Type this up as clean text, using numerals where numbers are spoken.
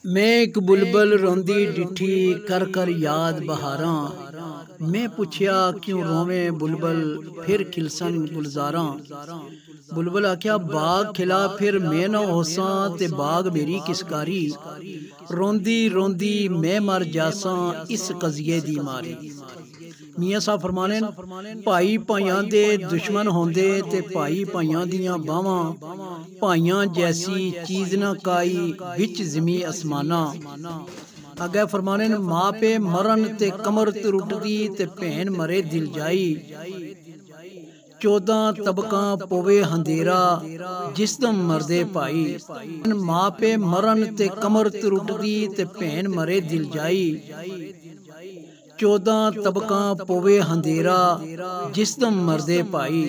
मैं एक बुलबुल रोंदी डिठी कर कर याद बहारा। मैं पुछया क्यों रोवें बुलबुल फिर खिलसन गुलजारा। बुलबुल आख्या बाग खिला फिर मैं ना होसा ते बाग मेरी किसकारी। रोंदी रोंदी मैं मर जासा इस कजिए दी मारी। मियाँ साहब फरमाने भाई भाइयां दे दुश्मन होंदे ते भाई भाइयां दियां बावां भाइयां जैसी चीज ना काई बिच जमी आसमाना। अगे फरमाने माँ पे मरन ते कमर त्रुटदी ते भैन मरे दिल जाई। 14 तबका पोवे अंधेरा जिसदम मरदे भाई। माँ पे मरन ते कमर त्रुटदी ते भैन मरे दिल जाई। 14 तबका पोवे अंधेरा जिसदम मरदे भाई।